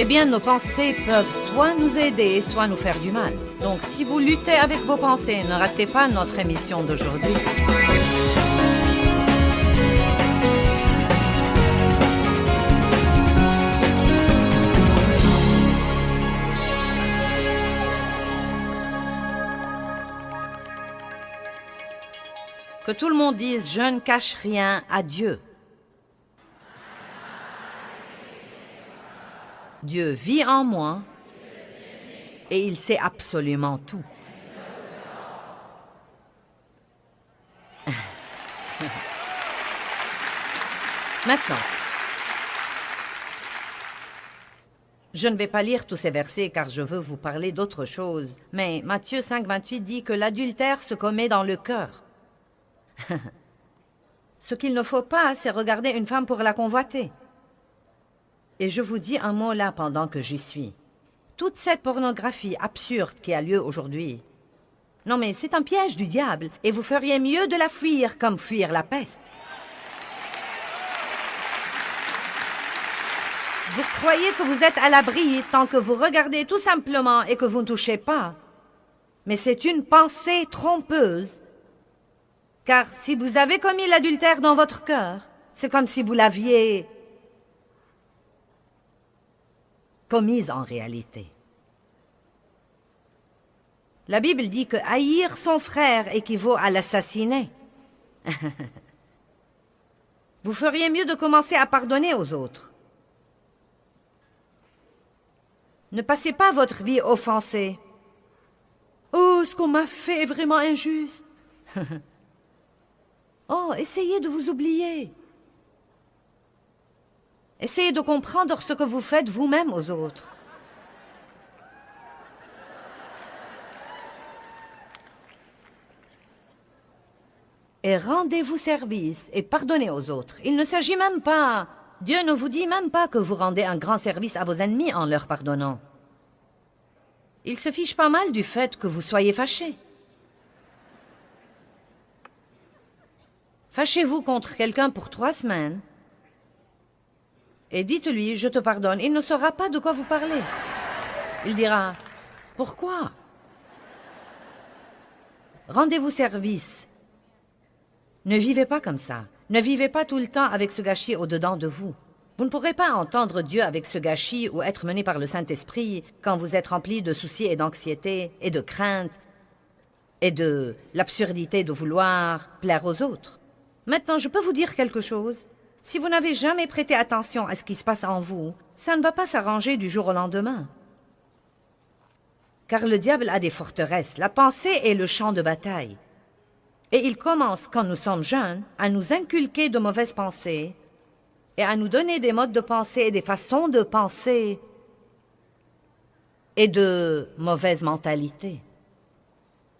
Eh bien, nos pensées peuvent soit nous aider, soit nous faire du mal. Donc, si vous luttez avec vos pensées, ne ratez pas notre émission d'aujourd'hui. Que tout le monde dise « Je ne cache rien à Dieu ». Dieu vit en moi et il sait absolument tout. Maintenant, je ne vais pas lire tous ces versets car je veux vous parler d'autre chose. Mais Matthieu 5, 28 dit que l'adultère se commet dans le cœur. Ce qu'il ne faut pas, c'est regarder une femme pour la convoiter. Et je vous dis un mot là pendant que j'y suis. Toute cette pornographie absurde qui a lieu aujourd'hui, non mais c'est un piège du diable et vous feriez mieux de la fuir comme fuir la peste. Vous croyez que vous êtes à l'abri tant que vous regardez tout simplement et que vous ne touchez pas. Mais c'est une pensée trompeuse. Car si vous avez commis l'adultère dans votre cœur, c'est comme si vous l'aviez commise en réalité. La Bible dit que haïr son frère équivaut à l'assassiner. Vous feriez mieux de commencer à pardonner aux autres. Ne passez pas votre vie offensée. Oh, ce qu'on m'a fait est vraiment injuste. Oh, essayez de vous oublier. Essayez de comprendre ce que vous faites vous-même aux autres. Et rendez-vous service et pardonnez aux autres. Il ne s'agit même pas... Dieu ne vous dit même pas que vous rendez un grand service à vos ennemis en leur pardonnant. Il se fiche pas mal du fait que vous soyez fâchés. Fâchez-vous contre quelqu'un pour 3 semaines et dites-lui « Je te pardonne ». Il ne saura pas de quoi vous parlez. Il dira « Pourquoi ?» Rendez-vous service. Ne vivez pas comme ça. Ne vivez pas tout le temps avec ce gâchis au-dedans de vous. Vous ne pourrez pas entendre Dieu avec ce gâchis ou être mené par le Saint-Esprit quand vous êtes rempli de soucis et d'anxiété et de crainte et de l'absurdité de vouloir plaire aux autres. Maintenant, je peux vous dire quelque chose. Si vous n'avez jamais prêté attention à ce qui se passe en vous, ça ne va pas s'arranger du jour au lendemain. Car le diable a des forteresses. La pensée est le champ de bataille. Et il commence, quand nous sommes jeunes, à nous inculquer de mauvaises pensées et à nous donner des modes de pensée et des façons de penser et de mauvaises mentalités.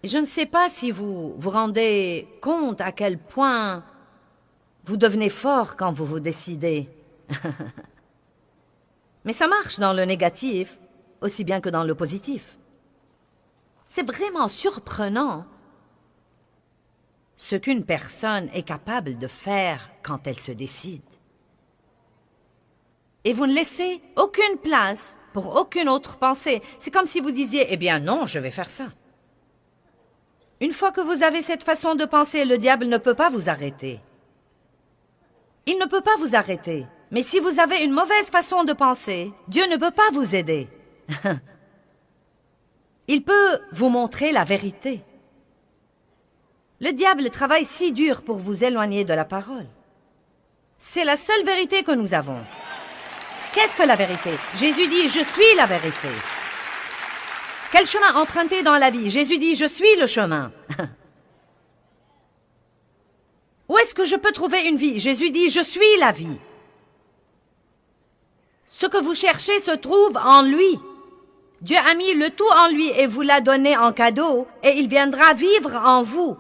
Et je ne sais pas si vous vous rendez compte à quel point vous devenez fort quand vous vous décidez. Mais ça marche dans le négatif aussi bien que dans le positif. C'est vraiment surprenant ce qu'une personne est capable de faire quand elle se décide. Et vous ne laissez aucune place pour aucune autre pensée. C'est comme si vous disiez « Eh bien non, je vais faire ça ». Une fois que vous avez cette façon de penser, le diable ne peut pas vous arrêter. Il ne peut pas vous arrêter. Mais si vous avez une mauvaise façon de penser, Dieu ne peut pas vous aider. Il peut vous montrer la vérité. Le diable travaille si dur pour vous éloigner de la parole. C'est la seule vérité que nous avons. Qu'est-ce que la vérité? Jésus dit « Je suis la vérité ». Quel chemin emprunter dans la vie? Jésus dit « Je suis le chemin ». Où est-ce que je peux trouver une vie? Jésus dit « Je suis la vie ». Ce que vous cherchez se trouve en lui. Dieu a mis le tout en lui et vous l'a donné en cadeau et il viendra vivre en vous.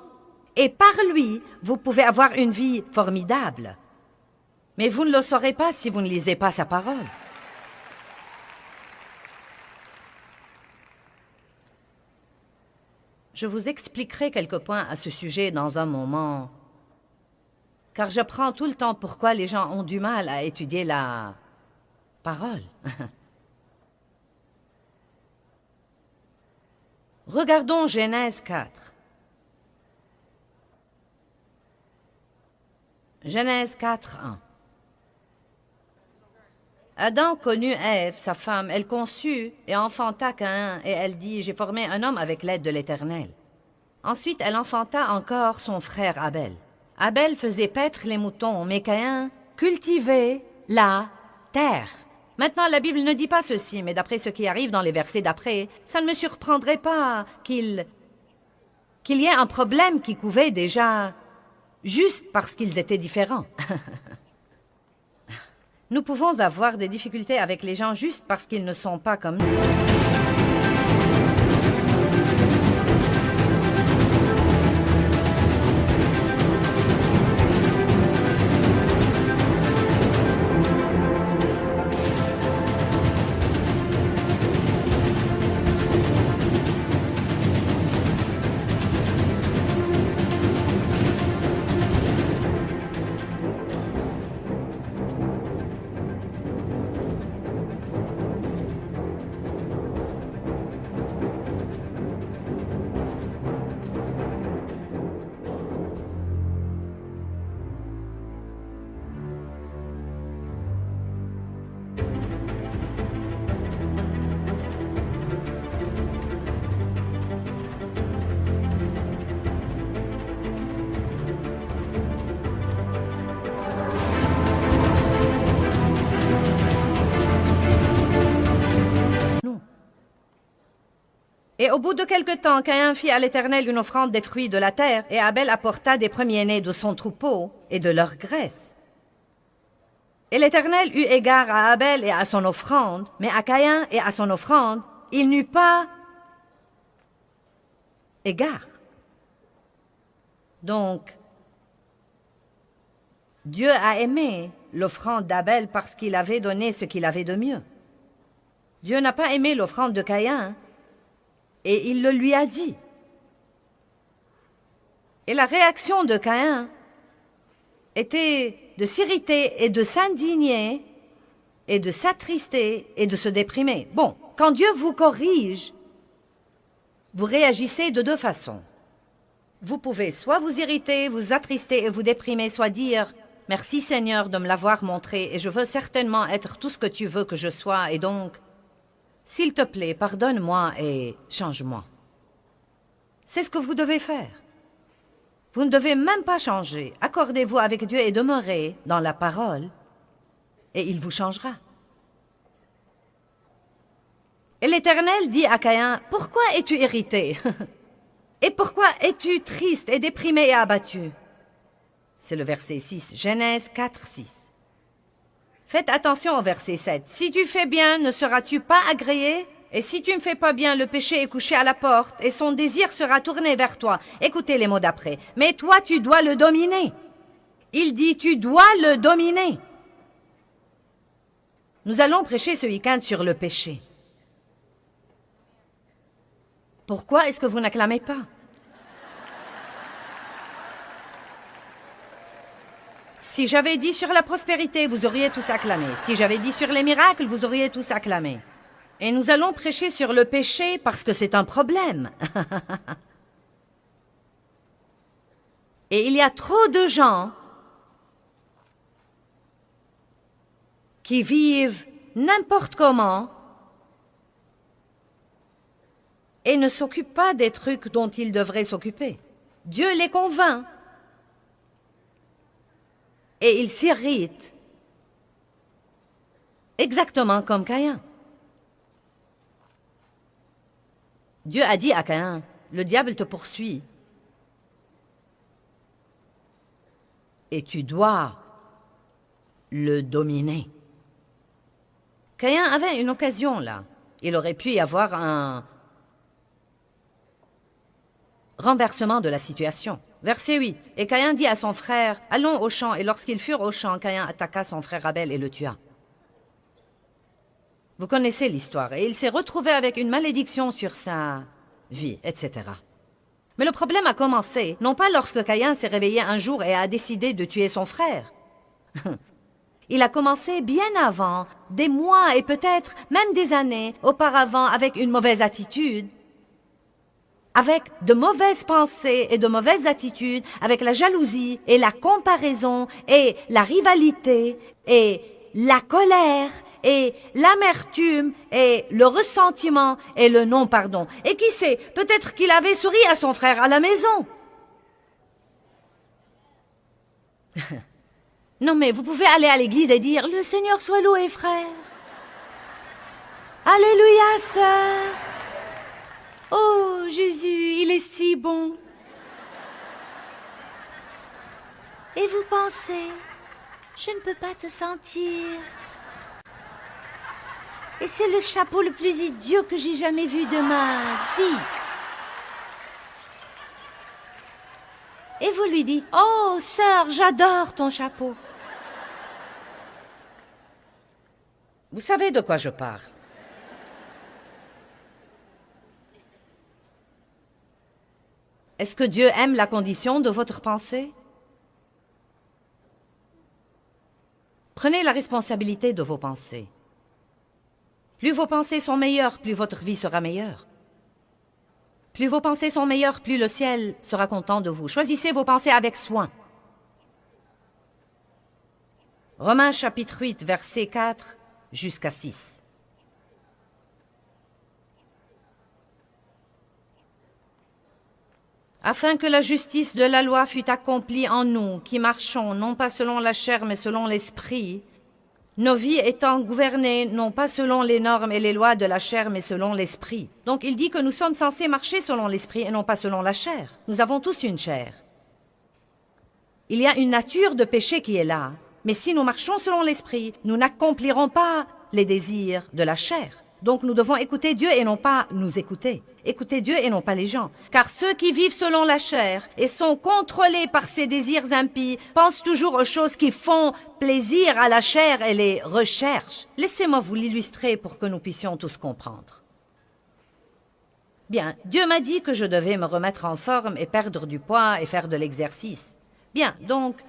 Et par lui, vous pouvez avoir une vie formidable. Mais vous ne le saurez pas si vous ne lisez pas sa parole. Je vous expliquerai quelques points à ce sujet dans un moment, car j'apprends tout le temps pourquoi les gens ont du mal à étudier la parole. Regardons Genèse 4. Genèse 4, 1. Adam connut Ève, sa femme, elle conçut et enfanta Caïn, et elle dit, « J'ai formé un homme avec l'aide de l'Éternel. » Ensuite, elle enfanta encore son frère Abel. Abel faisait paître les moutons, mais Caïn cultivait la terre. Maintenant, la Bible ne dit pas ceci, mais d'après ce qui arrive dans les versets d'après, ça ne me surprendrait pas qu'il y ait un problème qui couvait déjà juste parce qu'ils étaient différents. Nous pouvons avoir des difficultés avec les gens juste parce qu'ils ne sont pas comme nous. Et au bout de quelque temps, Caïn fit à l'Éternel une offrande des fruits de la terre, et Abel apporta des premiers-nés de son troupeau et de leur graisse. Et l'Éternel eut égard à Abel et à son offrande, mais à Caïn et à son offrande, il n'eut pas égard. Donc, Dieu a aimé l'offrande d'Abel parce qu'il avait donné ce qu'il avait de mieux. Dieu n'a pas aimé l'offrande de Caïn, et il le lui a dit. Et la réaction de Caïn était de s'irriter et de s'indigner et de s'attrister et de se déprimer. Bon, quand Dieu vous corrige, vous réagissez de deux façons. Vous pouvez soit vous irriter, vous attrister et vous déprimer, soit dire « Merci Seigneur de me l'avoir montré et je veux certainement être tout ce que tu veux que je sois et donc, s'il te plaît, pardonne-moi et change-moi. » C'est ce que vous devez faire. Vous ne devez même pas changer. Accordez-vous avec Dieu et demeurez dans la parole et il vous changera. Et l'Éternel dit à Caïn, « Pourquoi es-tu irrité? Et pourquoi es-tu triste et déprimé et abattu? » C'est le verset 6, Genèse 4, 6. Faites attention au verset 7. « Si tu fais bien, ne seras-tu pas agréé? Et si tu ne fais pas bien, le péché est couché à la porte, et son désir sera tourné vers toi. » Écoutez les mots d'après. « Mais toi, tu dois le dominer. » Il dit, tu dois le dominer. Nous allons prêcher ce week-end sur le péché. Pourquoi est-ce que vous n'acclamez pas? Si j'avais dit sur la prospérité, vous auriez tous acclamé. Si j'avais dit sur les miracles, vous auriez tous acclamé. Et nous allons prêcher sur le péché parce que c'est un problème. Et il y a trop de gens qui vivent n'importe comment et ne s'occupent pas des trucs dont ils devraient s'occuper. Dieu les convainc. Et ils s'irritent. Exactement comme Caïn. Dieu a dit à Caïn, le diable te poursuit. Et tu dois le dominer. Caïn avait une occasion là. Il aurait pu y avoir un renversement de la situation. Verset 8. Et Caïn dit à son frère, « Allons au champ. » Et lorsqu'ils furent au champ, Caïn attaqua son frère Abel et le tua. Vous connaissez l'histoire. Et il s'est retrouvé avec une malédiction sur sa vie, etc. Mais le problème a commencé, non pas lorsque Caïn s'est réveillé un jour et a décidé de tuer son frère. Il a commencé bien avant, des mois et peut-être même des années auparavant avec une mauvaise attitude. avec de mauvaises pensées et de mauvaises attitudes, avec la jalousie et la comparaison et la rivalité et la colère et l'amertume et le ressentiment et le non-pardon. Et qui sait, peut-être qu'il avait souri à son frère à la maison. Non mais vous pouvez aller à l'église et dire « Le Seigneur soit loué, frère ». Alléluia, sœur. Oh, Jésus, il est si bon. Et vous pensez, je ne peux pas te sentir. Et c'est le chapeau le plus idiot que j'ai jamais vu de ma vie. Et vous lui dites, oh, sœur, j'adore ton chapeau. Vous savez de quoi je parle. Est-ce que Dieu aime la condition de votre pensée? Prenez la responsabilité de vos pensées. Plus vos pensées sont meilleures, plus votre vie sera meilleure. Plus vos pensées sont meilleures, plus le ciel sera content de vous. Choisissez vos pensées avec soin. Romains chapitre 8, versets 4 jusqu'à 6. Afin que la justice de la loi fût accomplie en nous, qui marchons non pas selon la chair, mais selon l'esprit, nos vies étant gouvernées non pas selon les normes et les lois de la chair, mais selon l'esprit. Donc il dit que nous sommes censés marcher selon l'esprit et non pas selon la chair. Nous avons tous une chair. Il y a une nature de péché qui est là, mais si nous marchons selon l'esprit, nous n'accomplirons pas les désirs de la chair. Donc nous devons écouter Dieu et non pas nous écouter. Écoutez Dieu et non pas les gens. Car ceux qui vivent selon la chair et sont contrôlés par ses désirs impies pensent toujours aux choses qui font plaisir à la chair et les recherchent. Laissez-moi vous l'illustrer pour que nous puissions tous comprendre. Bien, Dieu m'a dit que je devais me remettre en forme et perdre du poids et faire de l'exercice. Bien, donc,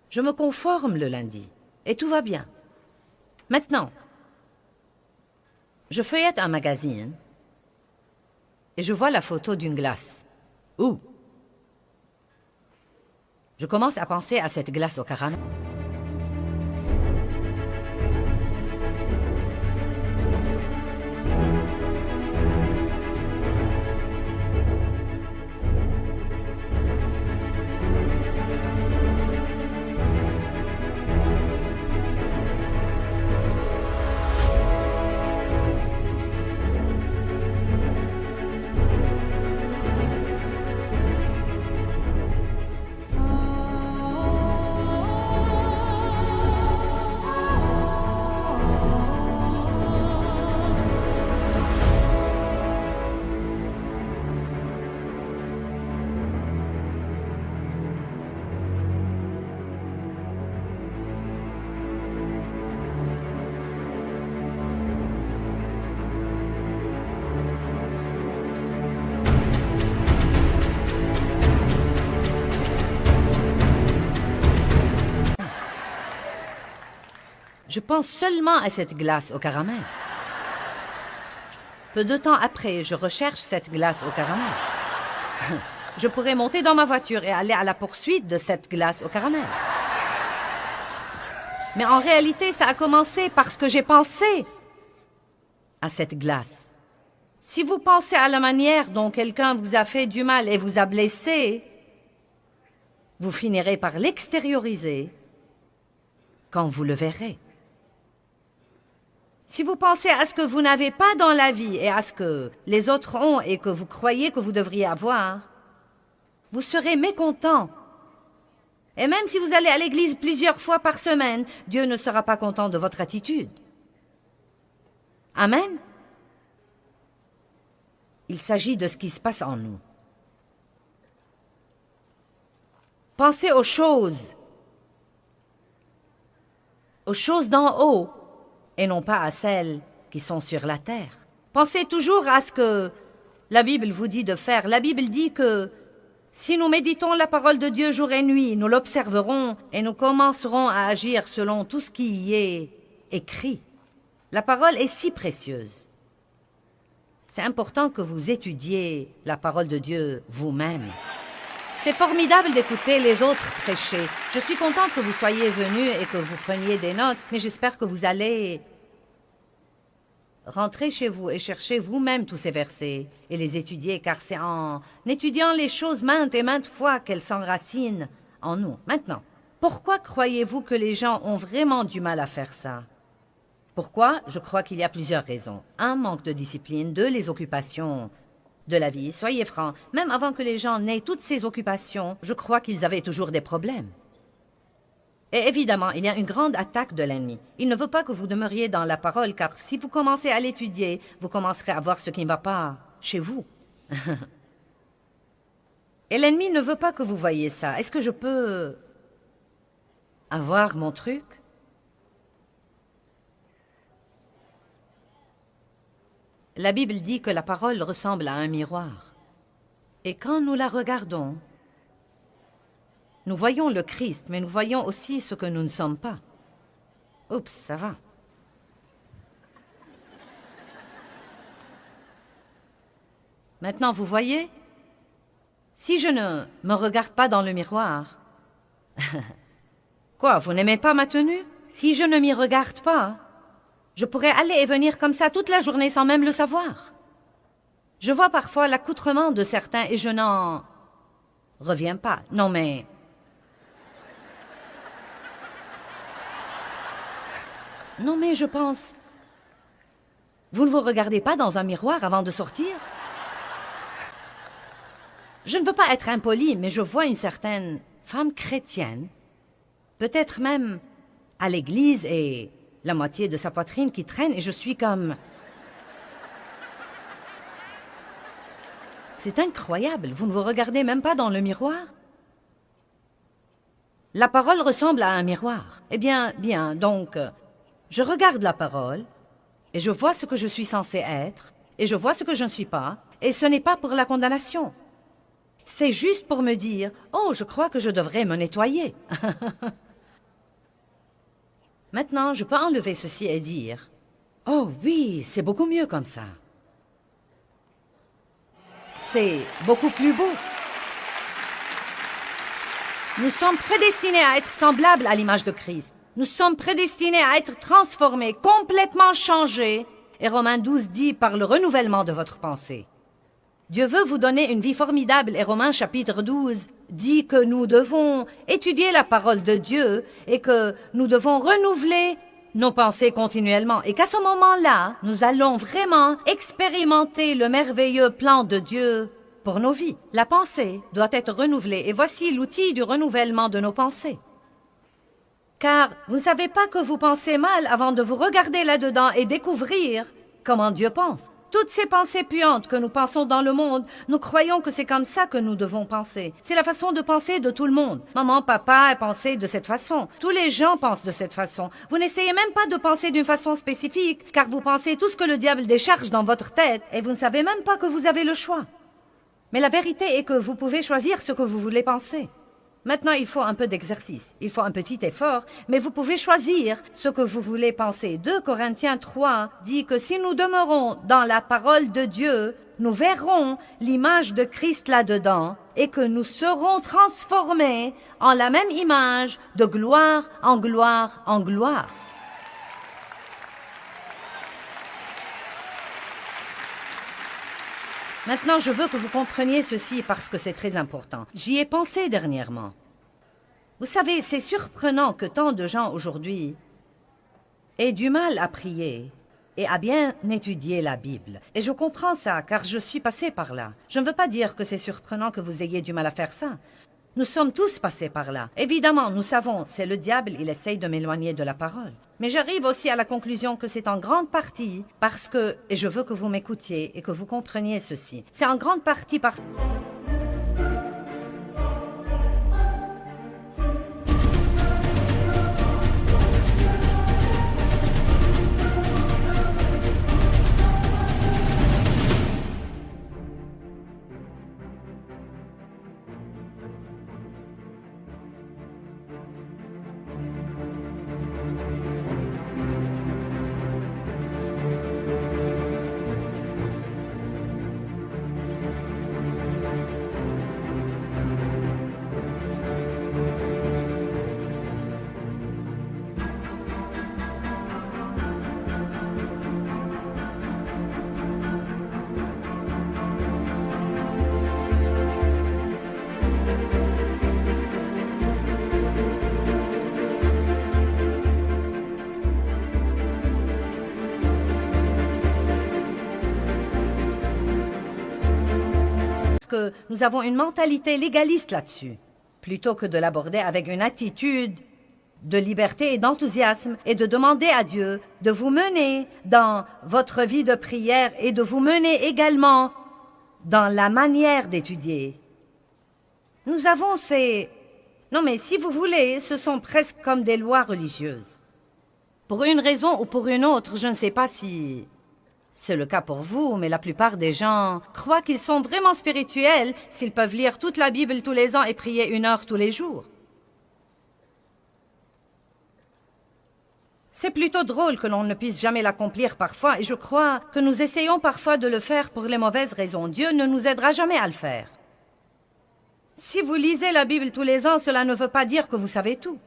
je me conforme le lundi et tout va bien. Maintenant, je feuillette un magazine et je vois la photo d'une glace. Ouh! Je commence à penser à cette glace au caramel. Je pense seulement à cette glace au caramel. Peu de temps après, je recherche cette glace au caramel. Je pourrais monter dans ma voiture et aller à la poursuite de cette glace au caramel. Mais en réalité, ça a commencé parce que j'ai pensé à cette glace. Si vous pensez à la manière dont quelqu'un vous a fait du mal et vous a blessé, vous finirez par l'extérioriser quand vous le verrez. Si vous pensez à ce que vous n'avez pas dans la vie et à ce que les autres ont et que vous croyez que vous devriez avoir, vous serez mécontent. Et même si vous allez à l'église plusieurs fois par semaine, Dieu ne sera pas content de votre attitude. Amen. Il s'agit de ce qui se passe en nous. Pensez aux choses d'en haut, et non pas à celles qui sont sur la terre. Pensez toujours à ce que la Bible vous dit de faire. La Bible dit que si nous méditons la parole de Dieu jour et nuit, nous l'observerons et nous commencerons à agir selon tout ce qui y est écrit. La parole est si précieuse. C'est important que vous étudiez la parole de Dieu vous-même. C'est formidable d'écouter les autres prêcher. Je suis contente que vous soyez venus et que vous preniez des notes, mais j'espère que vous allez rentrer chez vous et chercher vous-même tous ces versets et les étudier, car c'est en étudiant les choses maintes et maintes fois qu'elles s'enracinent en nous. Maintenant, pourquoi croyez-vous que les gens ont vraiment du mal à faire ça? Pourquoi? Je crois qu'il y a plusieurs raisons. 1, manque de discipline. 2, les occupations de la vie. Soyez francs, même avant que les gens n'aient toutes ces occupations, je crois qu'ils avaient toujours des problèmes. Et évidemment, il y a une grande attaque de l'ennemi. Il ne veut pas que vous demeuriez dans la parole, car si vous commencez à l'étudier, vous commencerez à voir ce qui ne va pas chez vous. Et l'ennemi ne veut pas que vous voyiez ça. Est-ce que je peux avoir mon truc? La Bible dit que la parole ressemble à un miroir. Et quand nous la regardons, nous voyons le Christ, mais nous voyons aussi ce que nous ne sommes pas. Oups, ça va. Maintenant, vous voyez? Si je ne me regarde pas dans le miroir... Quoi, vous n'aimez pas ma tenue? Si je ne m'y regarde pas... Je pourrais aller et venir comme ça toute la journée sans même le savoir. Je vois parfois l'accoutrement de certains et je n'en reviens pas. Non mais... Non mais je pense... Vous ne vous regardez pas dans un miroir avant de sortir? Je ne veux pas être impoli, mais je vois une certaine femme chrétienne, peut-être même à l'église et... la moitié de sa poitrine qui traîne et je suis comme... C'est incroyable, vous ne vous regardez même pas dans le miroir? La parole ressemble à un miroir. Eh bien, donc, je regarde la parole et je vois ce que je suis censé être et je vois ce que je ne suis pas et ce n'est pas pour la condamnation. C'est juste pour me dire, oh, je crois que je devrais me nettoyer. Maintenant, je peux enlever ceci et dire, « Oh oui, c'est beaucoup mieux comme ça. C'est beaucoup plus beau. » Nous sommes prédestinés à être semblables à l'image de Christ. Nous sommes prédestinés à être transformés, complètement changés. Et Romains 12 dit, par le renouvellement de votre pensée. Dieu veut vous donner une vie formidable et Romains chapitre 12 dit que nous devons étudier la parole de Dieu et que nous devons renouveler nos pensées continuellement et qu'à ce moment-là, nous allons vraiment expérimenter le merveilleux plan de Dieu pour nos vies. La pensée doit être renouvelée et voici l'outil du renouvellement de nos pensées. Car vous ne savez pas que vous pensez mal avant de vous regarder là-dedans et découvrir comment Dieu pense. Toutes ces pensées puantes que nous pensons dans le monde, nous croyons que c'est comme ça que nous devons penser. C'est la façon de penser de tout le monde. Maman, papa pensent de cette façon. Tous les gens pensent de cette façon. Vous n'essayez même pas de penser d'une façon spécifique, car vous pensez tout ce que le diable décharge dans votre tête, et vous ne savez même pas que vous avez le choix. Mais la vérité est que vous pouvez choisir ce que vous voulez penser. Maintenant, il faut un peu d'exercice, il faut un petit effort, mais vous pouvez choisir ce que vous voulez penser. 2 Corinthiens 3 dit que si nous demeurons dans la parole de Dieu, nous verrons l'image de Christ là-dedans et que nous serons transformés en la même image de gloire en gloire en gloire. Maintenant, je veux que vous compreniez ceci parce que c'est très important. J'y ai pensé dernièrement. Vous savez, c'est surprenant que tant de gens aujourd'hui aient du mal à prier et à bien étudier la Bible. Et je comprends ça, car je suis passé par là. Je ne veux pas dire que c'est surprenant que vous ayez du mal à faire ça. Nous sommes tous passés par là. Évidemment, nous savons, c'est le diable, il essaye de m'éloigner de la parole. Mais j'arrive aussi à la conclusion que c'est en grande partie parce que, et je veux que vous m'écoutiez et que vous compreniez ceci, c'est en grande partie parce que nous avons une mentalité légaliste là-dessus, plutôt que de l'aborder avec une attitude de liberté et d'enthousiasme et de demander à Dieu de vous mener dans votre vie de prière et de vous mener également dans la manière d'étudier. Nous avons ces... Non mais si vous voulez, ce sont presque comme des lois religieuses. Pour une raison ou pour une autre, je ne sais pas si c'est le cas pour vous, mais la plupart des gens croient qu'ils sont vraiment spirituels s'ils peuvent lire toute la Bible tous les ans et prier 1 heure tous les jours. C'est plutôt drôle que l'on ne puisse jamais l'accomplir parfois, et je crois que nous essayons parfois de le faire pour les mauvaises raisons. Dieu ne nous aidera jamais à le faire. Si vous lisez la Bible tous les ans, cela ne veut pas dire que vous savez tout.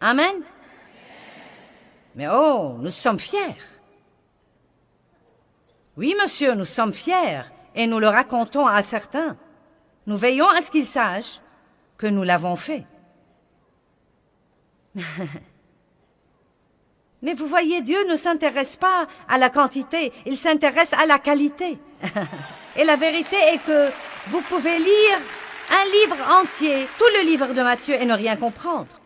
Amen. Mais oh, nous sommes fiers. Oui, monsieur, nous sommes fiers, et nous le racontons à certains. Nous veillons à ce qu'ils sachent que nous l'avons fait. Mais vous voyez, Dieu ne s'intéresse pas à la quantité, il s'intéresse à la qualité. Et la vérité est que vous pouvez lire un livre entier, tout le livre de Matthieu, et ne rien comprendre.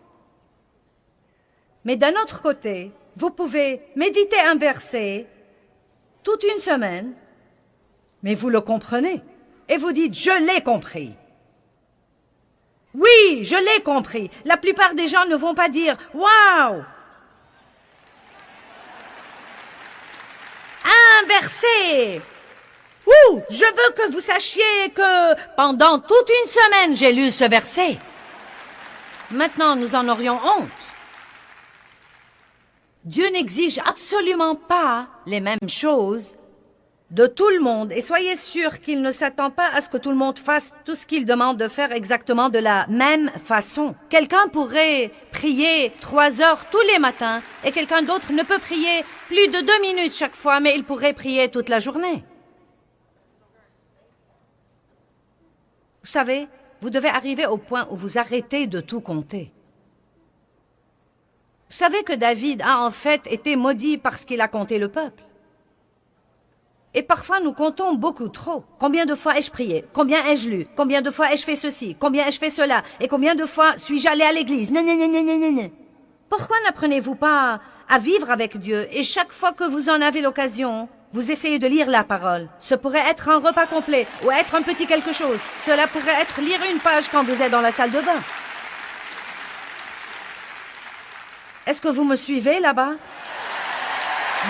Mais d'un autre côté, vous pouvez méditer un verset toute une semaine, mais vous le comprenez, et vous dites « Je l'ai compris ». Oui, je l'ai compris. La plupart des gens ne vont pas dire « Waouh !» Un verset. Ouh, je veux que vous sachiez que pendant toute une semaine, j'ai lu ce verset. Maintenant, nous en aurions honte. Dieu n'exige absolument pas les mêmes choses de tout le monde, et soyez sûr qu'il ne s'attend pas à ce que tout le monde fasse tout ce qu'il demande de faire exactement de la même façon. Quelqu'un pourrait prier 3 heures tous les matins, et quelqu'un d'autre ne peut prier plus de 2 minutes chaque fois, mais il pourrait prier toute la journée. Vous savez, vous devez arriver au point où vous arrêtez de tout compter. Vous savez que David a en fait été maudit parce qu'il a compté le peuple. Et parfois, nous comptons beaucoup trop. Combien de fois ai-je prié? Combien ai-je lu? Combien de fois ai-je fait ceci? Combien ai-je fait cela? Et combien de fois suis-je allé à l'église? Pourquoi n'apprenez-vous pas à vivre avec Dieu et chaque fois que vous en avez l'occasion, vous essayez de lire la parole? Ce pourrait être un repas complet ou être un petit quelque chose. Cela pourrait être lire une page quand vous êtes dans la salle de bain. Est-ce que vous me suivez là-bas?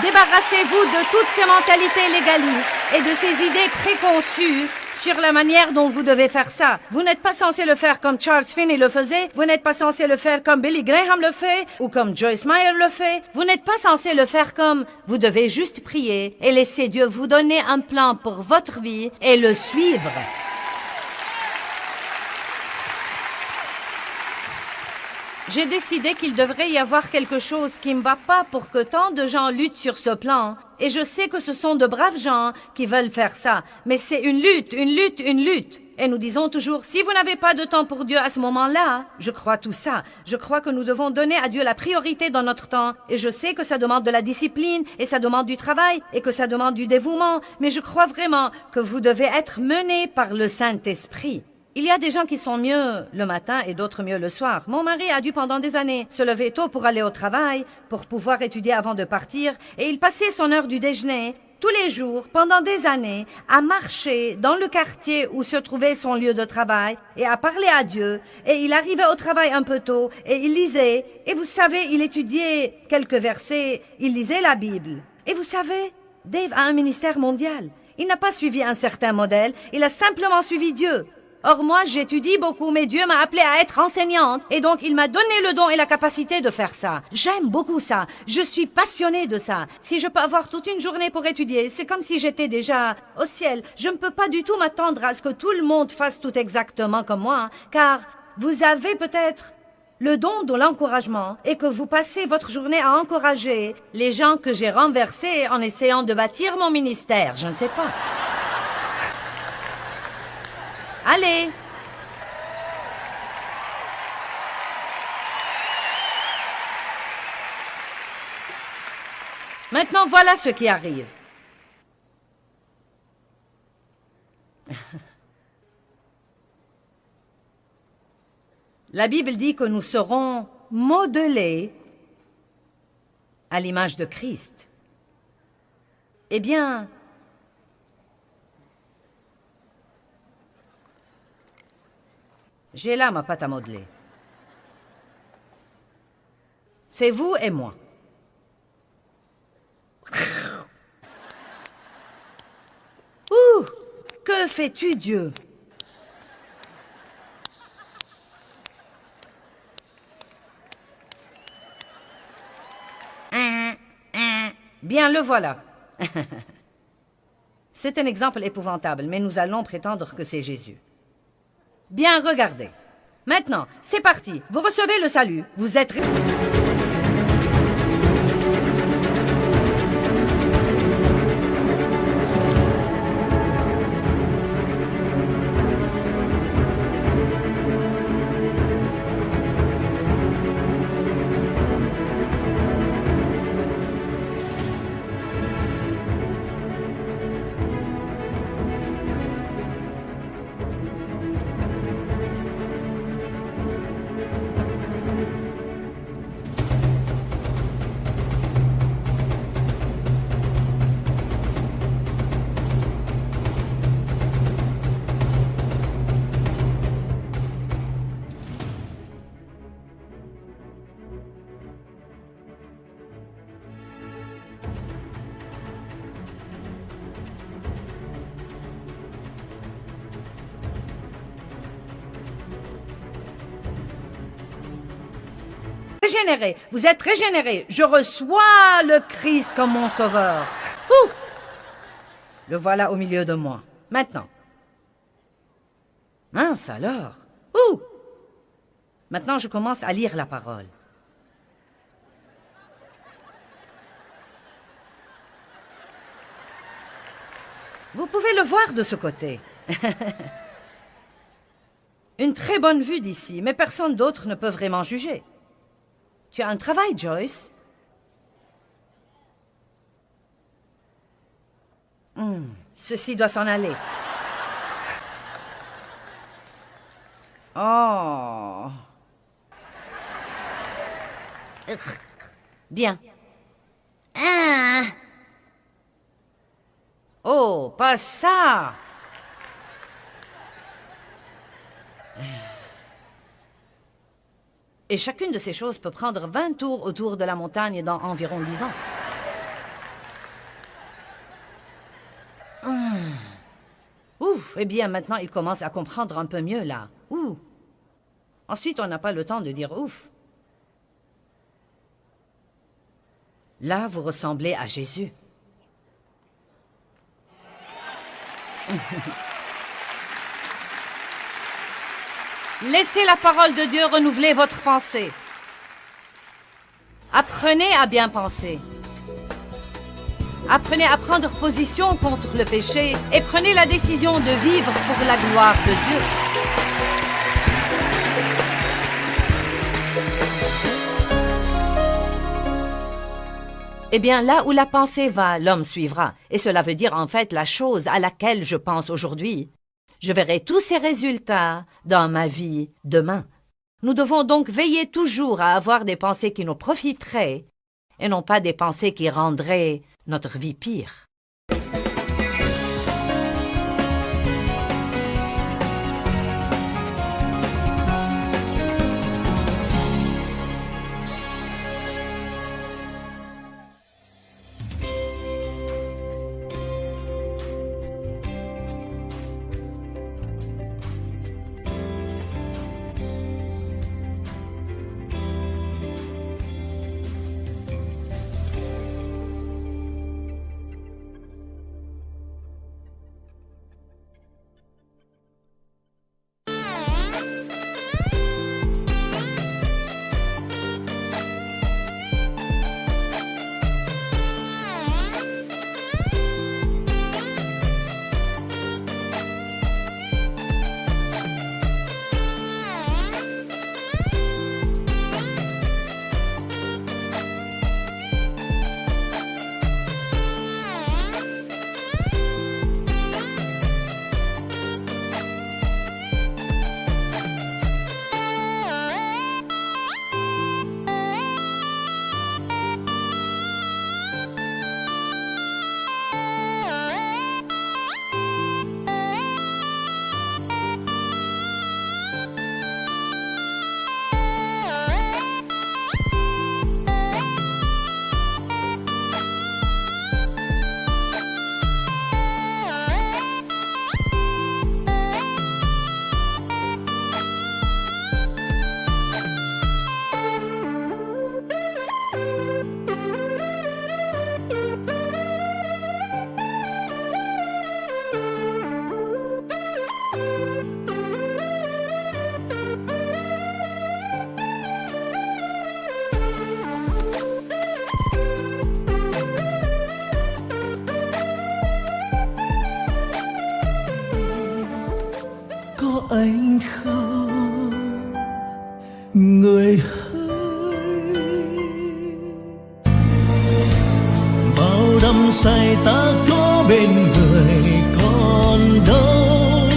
Débarrassez-vous de toutes ces mentalités légalistes et de ces idées préconçues sur la manière dont vous devez faire ça. Vous n'êtes pas censé le faire comme Charles Finney le faisait, vous n'êtes pas censé le faire comme Billy Graham le fait, ou comme Joyce Meyer le fait, vous n'êtes pas censé le faire comme... Vous devez juste prier et laisser Dieu vous donner un plan pour votre vie et le suivre. J'ai décidé qu'il devrait y avoir quelque chose qui ne va pas pour que tant de gens luttent sur ce plan. Et je sais que ce sont de braves gens qui veulent faire ça. Mais c'est une lutte, une lutte, une lutte. Et nous disons toujours, si vous n'avez pas de temps pour Dieu à ce moment-là, je crois tout ça. Je crois que nous devons donner à Dieu la priorité dans notre temps. Et je sais que ça demande de la discipline, et ça demande du travail, et que ça demande du dévouement. Mais je crois vraiment que vous devez être menés par le Saint-Esprit. Il y a des gens qui sont mieux le matin et d'autres mieux le soir. Mon mari a dû pendant des années se lever tôt pour aller au travail, pour pouvoir étudier avant de partir, et il passait son heure du déjeuner tous les jours, pendant des années, à marcher dans le quartier où se trouvait son lieu de travail et à parler à Dieu. Et il arrivait au travail un peu tôt et il lisait. Et vous savez, il étudiait quelques versets, il lisait la Bible. Et vous savez, Dave a un ministère mondial. Il n'a pas suivi un certain modèle, il a simplement suivi Dieu. Or moi, j'étudie beaucoup, mais Dieu m'a appelée à être enseignante. Et donc, il m'a donné le don et la capacité de faire ça. J'aime beaucoup ça. Je suis passionnée de ça. Si je peux avoir toute une journée pour étudier, c'est comme si j'étais déjà au ciel. Je ne peux pas du tout m'attendre à ce que tout le monde fasse tout exactement comme moi, car vous avez peut-être le don de l'encouragement et que vous passez votre journée à encourager les gens que j'ai renversés en essayant de bâtir mon ministère. Je ne sais pas. Allez! Maintenant, voilà ce qui arrive. La Bible dit que nous serons modelés à l'image de Christ. Eh bien, j'ai là ma pâte à modeler. C'est vous et moi. Ouh! Que fais-tu, Dieu? Bien, le voilà. C'est un exemple épouvantable, mais nous allons prétendre que c'est Jésus. Bien, regardez. Maintenant, c'est parti. Vous recevez le salut. Vous êtes... Régénéré, vous êtes régénéré. Je reçois le Christ comme mon sauveur. Ouh! Le voilà au milieu de moi. Maintenant. Mince alors. Ouh! Maintenant, je commence à lire la parole. Vous pouvez le voir de ce côté. Une très bonne vue d'ici, mais personne d'autre ne peut vraiment juger. Tu as un travail, Joyce? Ceci doit s'en aller. Oh. Bien. Ah. Oh, pas ça. Et chacune de ces choses peut prendre 20 tours autour de la montagne dans environ 10 ans. Ouf, eh bien, maintenant, il commence à comprendre un peu mieux, là. Ouh. Ensuite, on n'a pas le temps de dire ouf. Là, vous ressemblez à Jésus. Laissez la parole de Dieu renouveler votre pensée. Apprenez à bien penser. Apprenez à prendre position contre le péché et prenez la décision de vivre pour la gloire de Dieu. Eh bien, là où la pensée va, l'homme suivra. Et cela veut dire en fait la chose à laquelle je pense aujourd'hui. Je verrai tous ces résultats dans ma vie demain. Nous devons donc veiller toujours à avoir des pensées qui nous profiteraient et non pas des pensées qui rendraient notre vie pire. có anh không người hỡi. Bao đắm say ta có bên người còn đâu,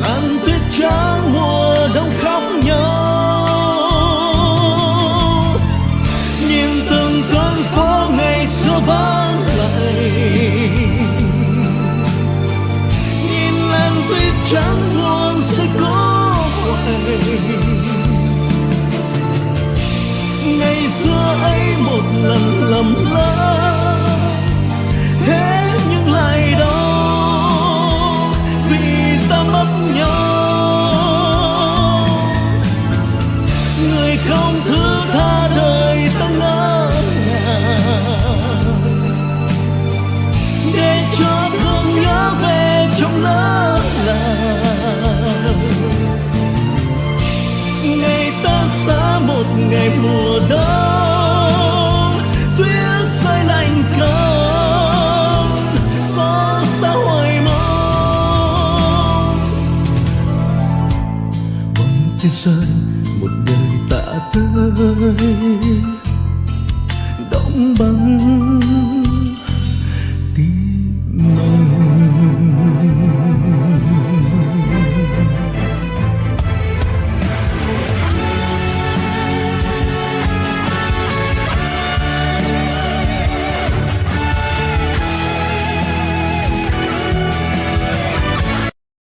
làn tuyết trắng mùa đông khóc nhau, nhìn từng con phố ngày xưa vắng lặng, nhìn làn tuyết trắng buồn sẽ có quay. Ngày xưa ấy một lần lầm lỡ, thế nhưng lại đau vì ta mất nhau. Người không thứ tha đời ta ngỡ ngàng, để cho thương nhớ về trong lỡ làng. Ngày ta xa một ngày mùa đông, tuyết rơi lạnh cóng, xót xa hoài mong. Bóng tuyết rơi một đời tạ tới,